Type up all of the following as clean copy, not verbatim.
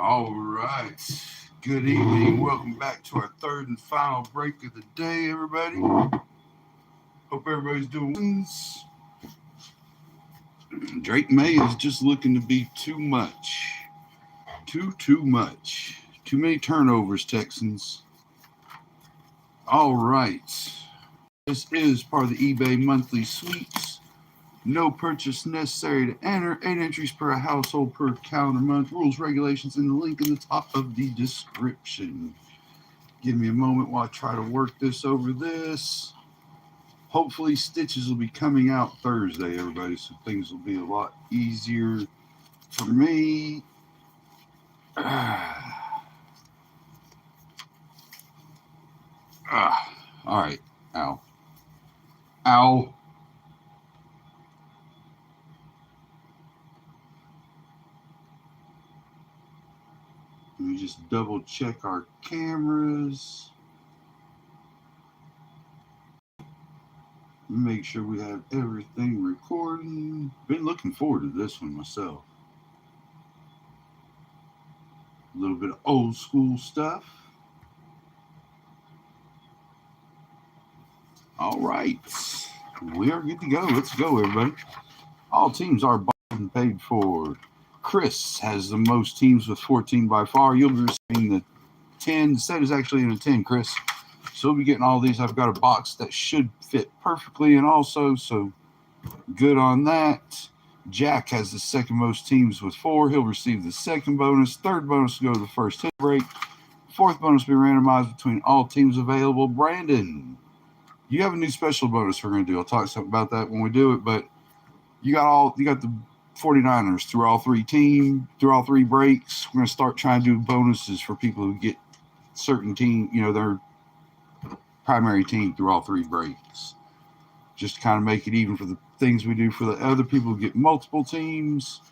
All right. Good evening. Welcome back to our third and final break of the day, everybody. Hope everybody's doing. Drake May is just looking to be too much. Too much. Too many turnovers, Texans. All right. This is part of the eBay monthly sweeps. No purchase necessary to enter. 8 entries per household per calendar month. Rules, regulations, and the link in the top of the description. Give me a moment while I try to work this over this. Hopefully stitches will be coming out Thursday, everybody, so things will be a lot easier for me. All right. Ow. Ow. Let me just double check our cameras. Make sure we have everything recording. Been looking forward to this one myself. A little bit of old school stuff. All right. We are good to go. Let's go, everybody. All teams are bought and paid for. Chris has the most teams with 14 by far. You'll be receiving the 10. The set is actually in a 10, Chris. So we'll be getting all these. I've got a box that should fit perfectly and also, so good on that. Jack has the second most teams with 4. He'll receive the second bonus. Third bonus will go to the first hit break. Fourth bonus will be randomized between all teams available. Brandon, you have a new special bonus we're going to do. I'll talk something about that when we do it, but you got the 49ers through all three breaks. We're going to start trying to do bonuses for people who get certain team, their primary team through all 3 breaks. Just to kind of make it even for the things we do for the other people who get multiple teams.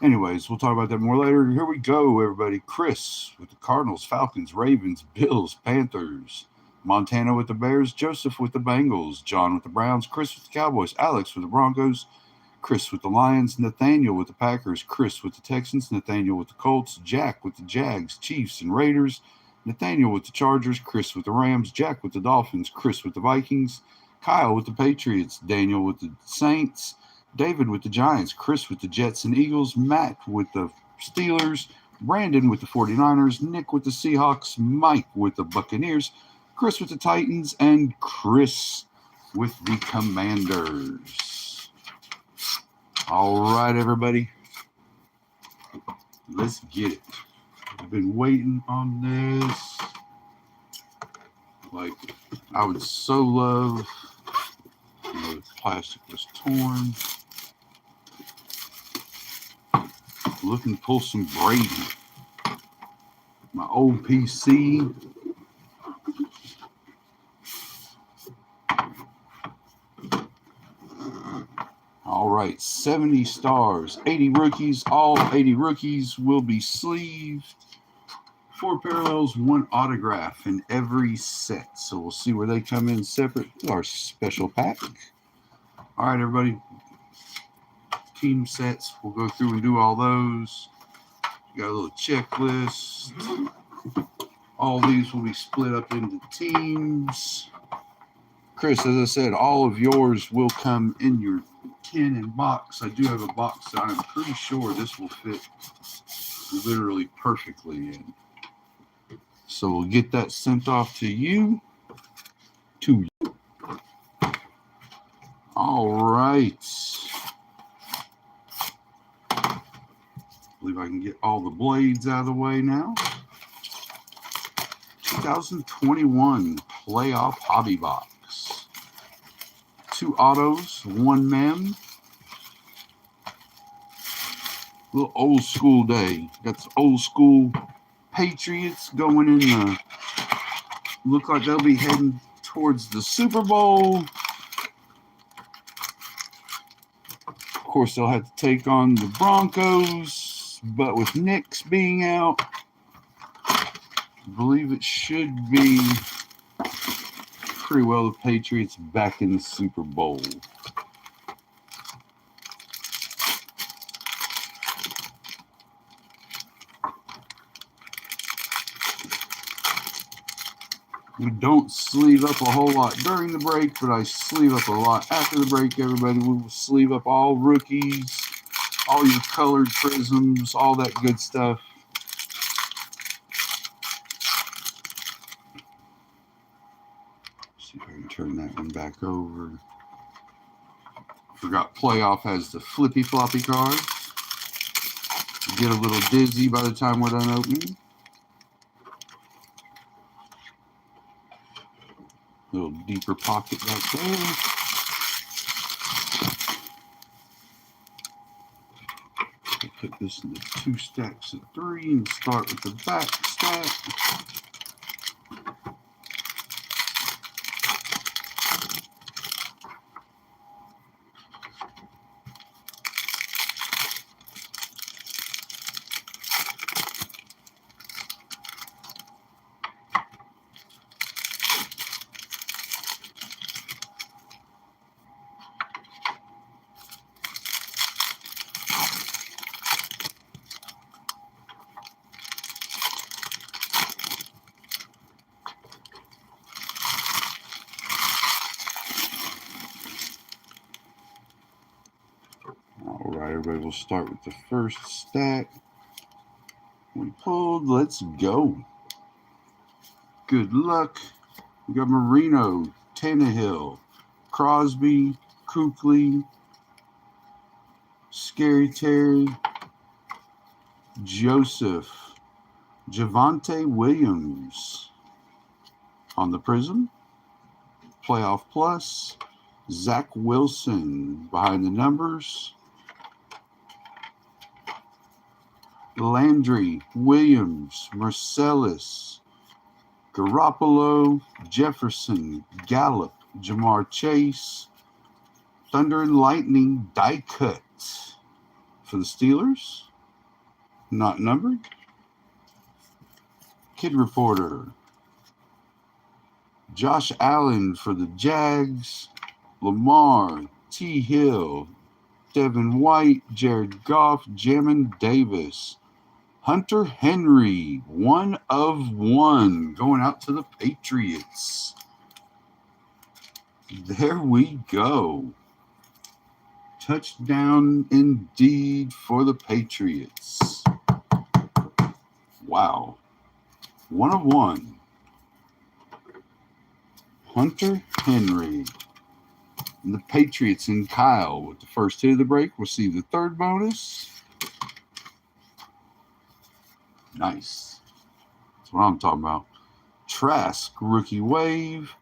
Anyways, we'll talk about that more later. Here we go, everybody. Chris with the Cardinals, Falcons, Ravens, Bills, Panthers. Montana with the Bears, Joseph with the Bengals, John with the Browns, Chris with the Cowboys, Alex with the Broncos, Chris with the Lions, Nathaniel with the Packers, Chris with the Texans, Nathaniel with the Colts, Jack with the Jags, Chiefs, and Raiders, Nathaniel with the Chargers, Chris with the Rams, Jack with the Dolphins, Chris with the Vikings, Kyle with the Patriots, Daniel with the Saints, David with the Giants, Chris with the Jets and Eagles, Matt with the Steelers, Brandon with the 49ers, Nick with the Seahawks, Mike with the Buccaneers, Chris with the Titans, and Chris with the Commanders. All right, everybody. Let's get it. I've been waiting on this. Like, I would so love, the plastic was torn. Looking to pull some Brady. My old PC. All right, 70 stars, 80 rookies. All 80 rookies will be sleeved. 4 parallels, 1 autograph in every set. So we'll see where they come in separate. Our special pack. All right, everybody. Team sets. We'll go through and do all those. Got a little checklist. All these will be split up into teams. Chris, as I said, all of yours will come in your tin and box. I do have a box that I'm pretty sure this will fit literally perfectly in. So we'll get that sent off to you. All right. I believe I can get all the blades out of the way now. 2021 Playoff Hobby Box. 2 autos, 1 mem. Little old school day. Got the old school Patriots going in the, look like they'll be heading towards the Super Bowl. Of course, they'll have to take on the Broncos, but with Knicks being out, I believe it should be pretty well the Patriots back in the Super Bowl. We don't sleeve up a whole lot during the break, but I sleeve up a lot after the break, everybody. We will sleeve up all rookies, all your colored prisms, all that good stuff. See if I can turn that one back over. Forgot Playoff has the flippy floppy cards. Get a little dizzy by the time we're done opening. A little deeper pocket back there. I'll put this into 2 stacks of 3 and start with the back stack. All right, everybody, we'll start with the first stack. We pulled, let's go. Good luck. We got Marino, Tannehill, Crosby, Kuechly, Scary Terry, Joseph, Javonte Williams on the Prism, Playoff Plus, Zach Wilson behind the numbers, Landry, Williams, Marcellus, Garoppolo, Jefferson, Gallup, Jamar Chase, Thunder and Lightning die cut for the Steelers, not numbered. Kid Reporter, Josh Allen for the Jags, Lamar, T. Hill, Devin White, Jared Goff, Jamin Davis, Hunter Henry, 1 of 1, going out to the Patriots. There we go. Touchdown indeed for the Patriots. Wow. 1 of 1. Hunter Henry. And the Patriots and Kyle with the first hit of the break. We'll see the third bonus. Nice. That's what I'm talking about. Trask, rookie wave.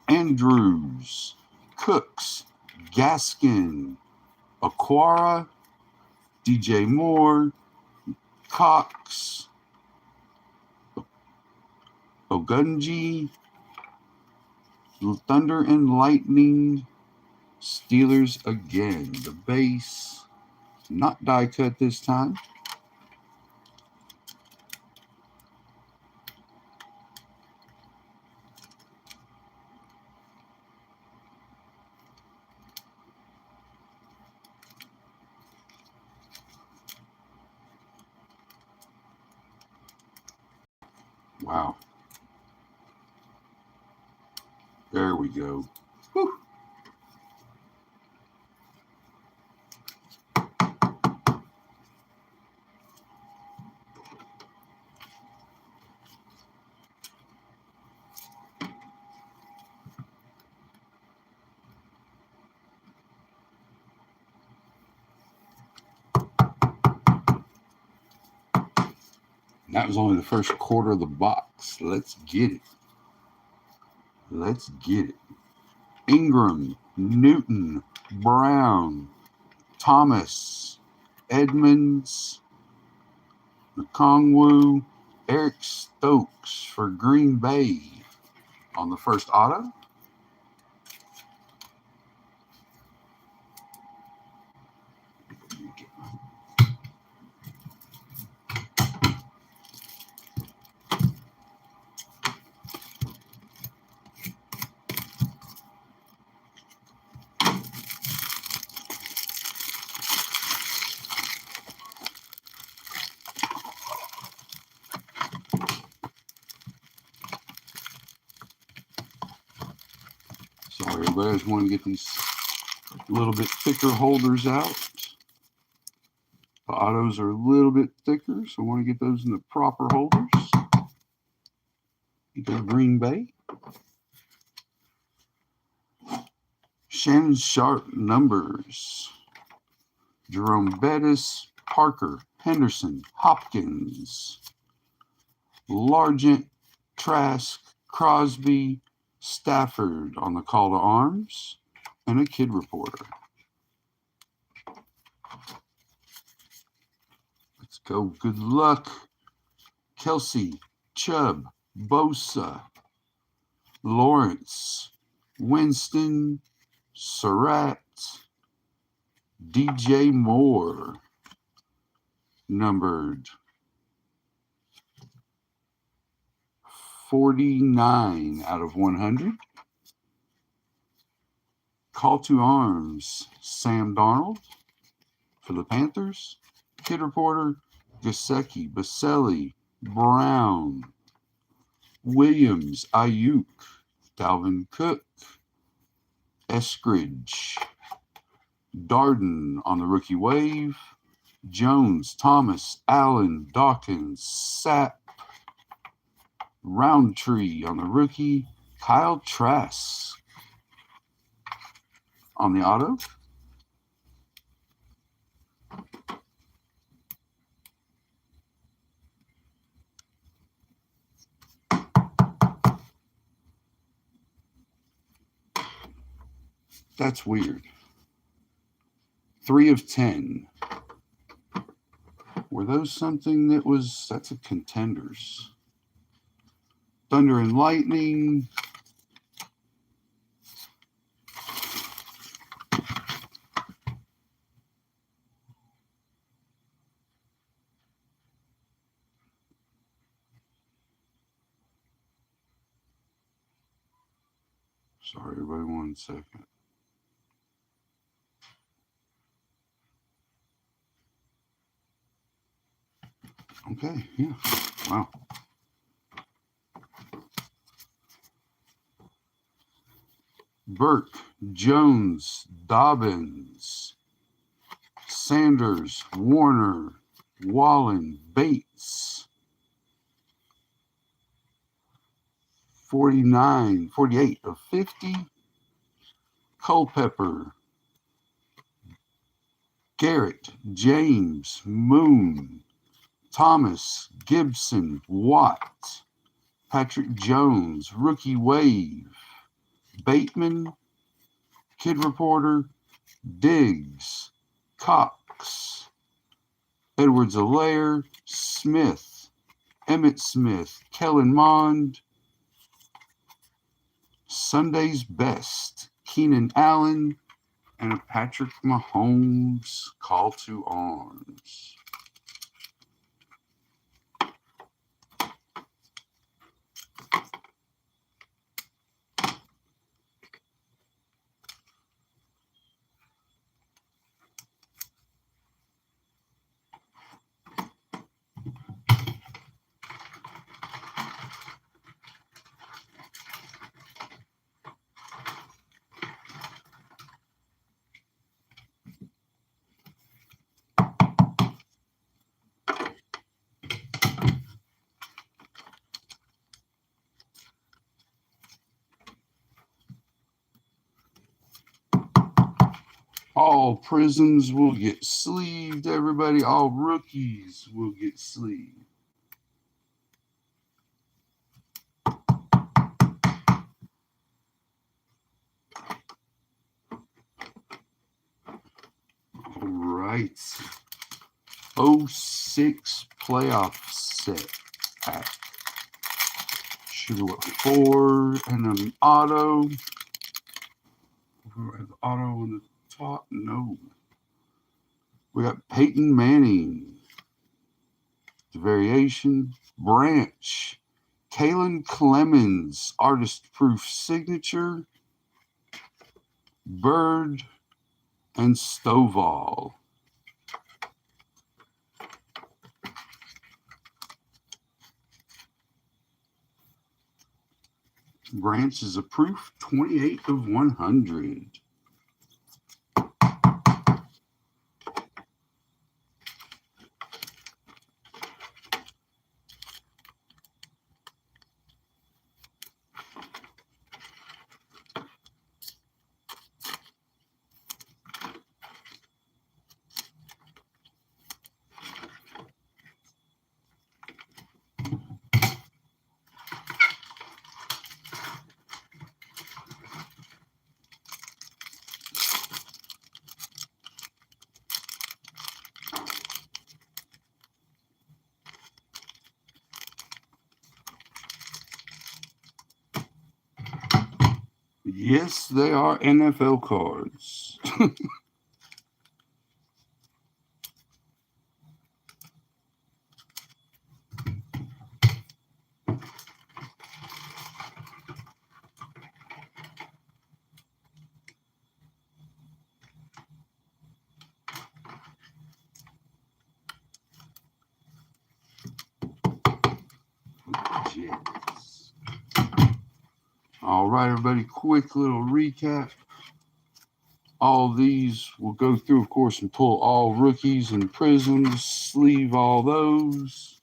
Andrews, Cooks, Gaskin, Aquara, DJ Moore, Cox, Ogunji, Thunder and Lightning, Steelers again. The base, not die cut this time. Wow. There we go. Whew. That was only the first quarter of the box. Let's get it. Let's get it. Ingram, Newton, Brown, Thomas, Edmonds, Okongwu, Eric Stokes for Green Bay on the first auto. everybody. I just want to get these a little bit thicker holders out. The autos are a little bit thicker, so I want to get those in the proper holders. Go Green Bay. Shannon Sharp numbers. Jerome Bettis, Parker, Henderson, Hopkins, Largent, Trask, Crosby, Stafford on the call to arms, and a kid reporter. Let's go. Good luck. Kelsey, Chubb, Bosa, Lawrence, Winston, Surratt, DJ Moore, numbered 49 out of 100. Call to arms, Sam Darnold for the Panthers. Kid reporter, Gesicki, Baselli, Brown, Williams, Ayuk, Dalvin Cook, Eskridge, Darden on the rookie wave, Jones, Thomas, Allen, Dawkins, Sapp, Roundtree on the rookie, Kyle Trask on the auto. That's weird. 3 of 10. Were those something that was, that's a Contenders. Thunder and Lightning. Sorry, everybody, 1 second. Okay, yeah, wow. Burke, Jones, Dobbins, Sanders, Warner, Wallen, Bates, 48 of 50. Culpepper, Garrett, James, Moon, Thomas, Gibson, Watt, Patrick Jones, Rookie Wave, Bateman, Kid Reporter, Diggs, Cox, Edwards-Helaire, Smith, Emmitt Smith, Kellen Mond, Sunday's Best, Keenan Allen, and a Patrick Mahomes call to arms. All prisms will get sleeved, everybody. All rookies will get sleeved. All right. 06 playoff set pack. Sugar what, 4 and an auto. The auto on the top? No. We got Peyton Manning. The variation. Branch. Kalen Clemens. Artist proof signature. Bird. And Stovall. Branch is a proof, 28 of 100. Yes, they are NFL cards. Jets. All right, everybody, quick little recap. All these we'll go through, of course, and pull all rookies and prisms, sleeve all those.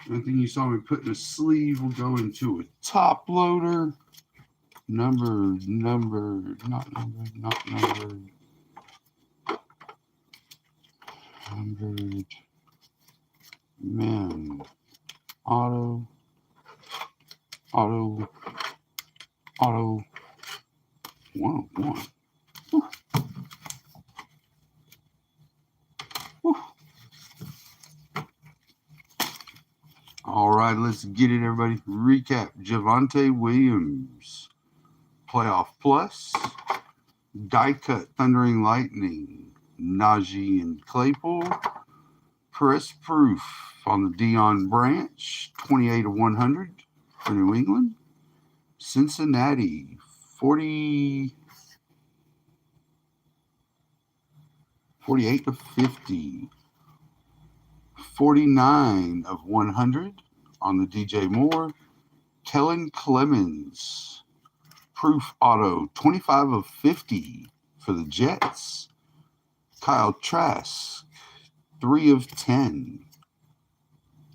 Anything you saw me put in a sleeve will go into a top loader. Not numbered. 100. Men. Auto. 101. Woo. Woo. All right, let's get it, everybody. Recap. Javonte Williams. Playoff Plus. Die Cut Thundering Lightning. Najee and Claypool. Press Proof on the Dion Branch. 28 of 100 for New England. Cincinnati. 48 of 50. 49 of 100 on the DJ Moore. Kellen Clemens. Proof Auto. 25 of 50 for the Jets. Kyle Trask. 3 of 10.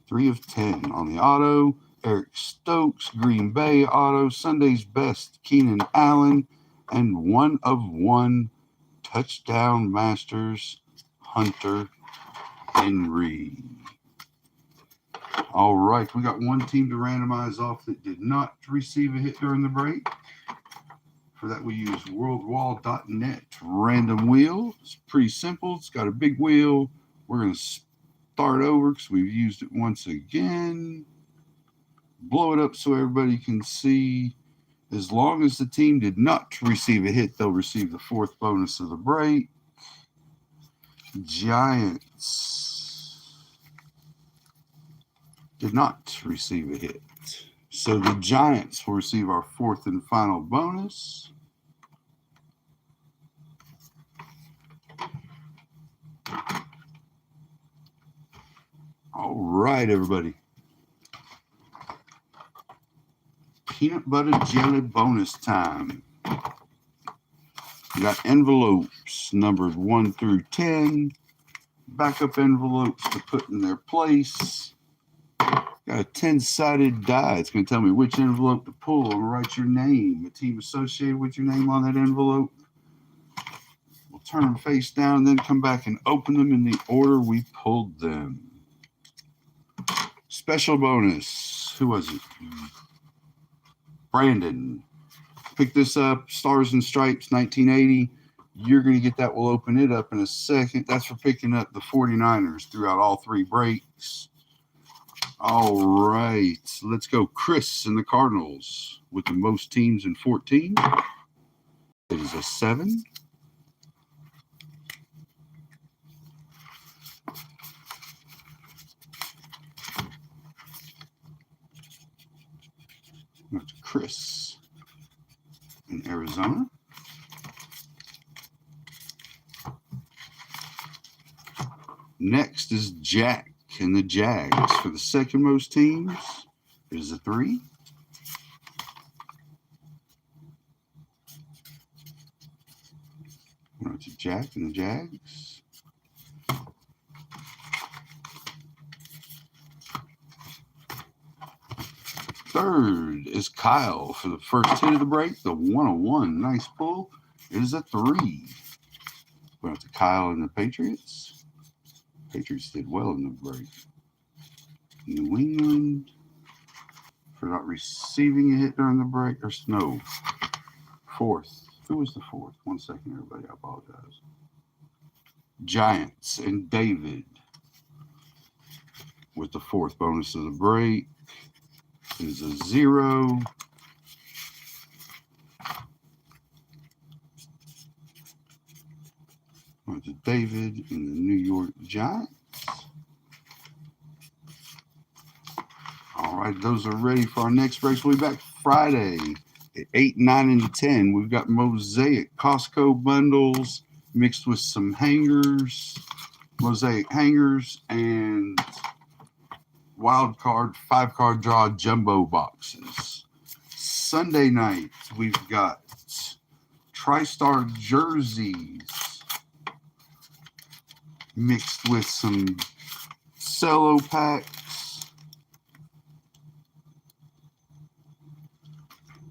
3 of 10 on the auto. Eric Stokes, Green Bay auto. Sunday's best, Keenan Allen. And 1 of 1 touchdown masters, Hunter Henry. All right, we got one team to randomize off that did not receive a hit during the break. For that, we use worldwall.net random wheel. It's pretty simple. It's got a big wheel. We're going to start over because we've used it once again. Blow it up so everybody can see. As long as the team did not receive a hit, they'll receive the fourth bonus of the break. Giants did not receive a hit. So the Giants will receive our fourth and final bonus. All right, everybody. Peanut butter jelly bonus time. We got envelopes numbered 1 through 10. Backup envelopes to put in their place. Got a 10-sided die. It's going to tell me which envelope to pull and write your name, the team associated with your name on that envelope. We'll turn them face down, then come back and open them in the order we pulled them. Special bonus. Who was it? Brandon. Pick this up. Stars and Stripes, 1980. You're going to get that. We'll open it up in a second. That's for picking up the 49ers throughout all 3 breaks. All right. Let's go. Chris and the Cardinals with the most teams in 14. It is a 7. That's Chris in Arizona. Next is Jack and the Jags. For the second most teams, it is a 3. It's a Jack and the Jags. Third is Kyle for the first hit of the break, the 101. Nice pull. It is a 3. We're to Kyle and the Patriots. Patriots did well in the break. New England for not receiving a hit during the break. Or no, fourth. Who was the fourth? 1 second, everybody. I apologize. Giants and David with the fourth bonus of the break. Is a 0. Went to David in the New York Giants. All right, those are ready for our next breaks. We'll be back Friday at 8, 9, and 10. We've got Mosaic Costco bundles mixed with some hangers, Mosaic hangers, and wild card 5-card draw jumbo boxes. Sunday night, we've got TriStar jerseys mixed with some cello packs.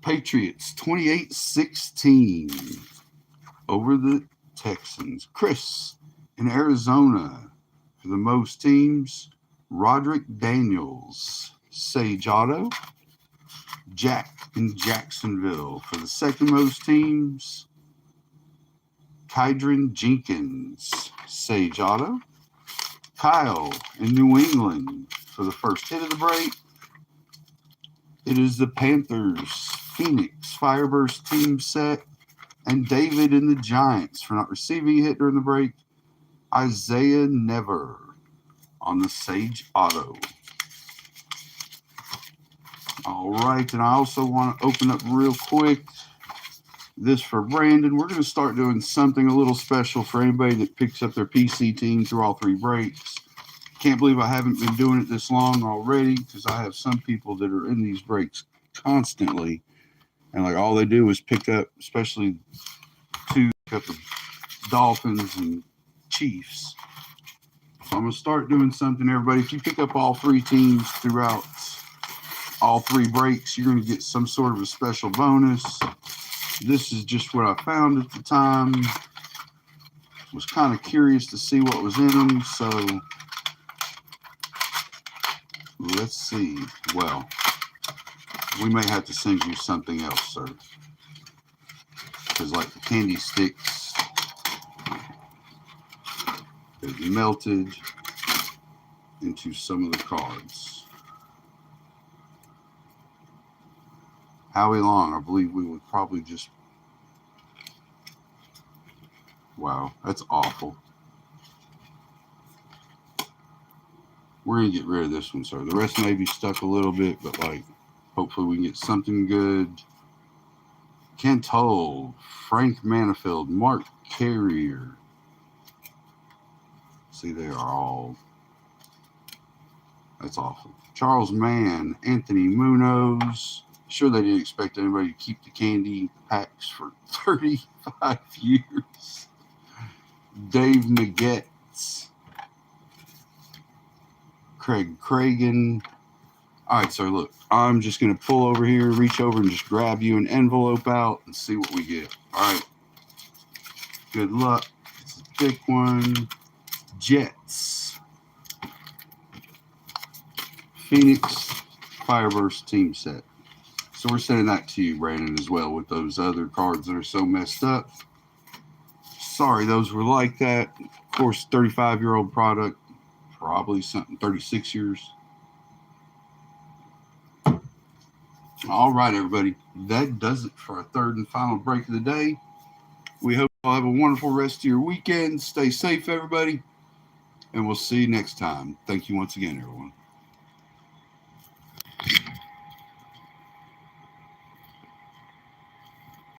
Patriots 28-16 over the Texans. Chris in Arizona for the most teams. Roderick Daniels, Sage Auto. Jack in Jacksonville for the second most teams. Kydron Jenkins, Sage Auto. Kyle in New England for the first hit of the break. It is the Panthers Phoenix Fireburst team set. And David in the Giants for not receiving a hit during the break. Isaiah Never on the Sage Auto. All right, and I also want to open up real quick this for Brandon. We're going to start doing something a little special for anybody that picks up their PC team through all 3 breaks. Can't believe I haven't been doing it this long already, because I have some people that are in these breaks constantly, and like all they do is pick up, especially pick up the Dolphins and Chiefs. So I'm going to start doing something, everybody. If you pick up all 3 teams throughout all 3 breaks, you're going to get some sort of a special bonus. This is just what I found at the time. Was kind of curious to see what was in them, so let's see. Well, we may have to send you something else, sir. Because like the candy sticks, it melted into some of the cards. Howie Long, I believe we would probably just... Wow, that's awful. We're going to get rid of this one, sir. The rest may be stuck a little bit, but like, hopefully we can get something good. Kent Hull, Frank Manifield, Mark Carrier. See, they are all... That's awful. Charles Mann, Anthony Munoz. Sure, they didn't expect anybody to keep the candy packs for 35 years. Dave Magetz. Craig Cragen. All right, sir, look. I'm just going to pull over here, reach over, and just grab you an envelope out and see what we get. All right. Good luck. It's a thick one. Jets. Phoenix Fireburst team set. So we're sending that to you, Brandon, as well, with those other cards that are so messed up. Sorry those were like that. Of course, 35-year-old product. Probably something 36 years. All right, everybody. That does it for our third and final break of the day. We hope you'll have a wonderful rest of your weekend. Stay safe, everybody. And we'll see you next time. Thank you once again, everyone.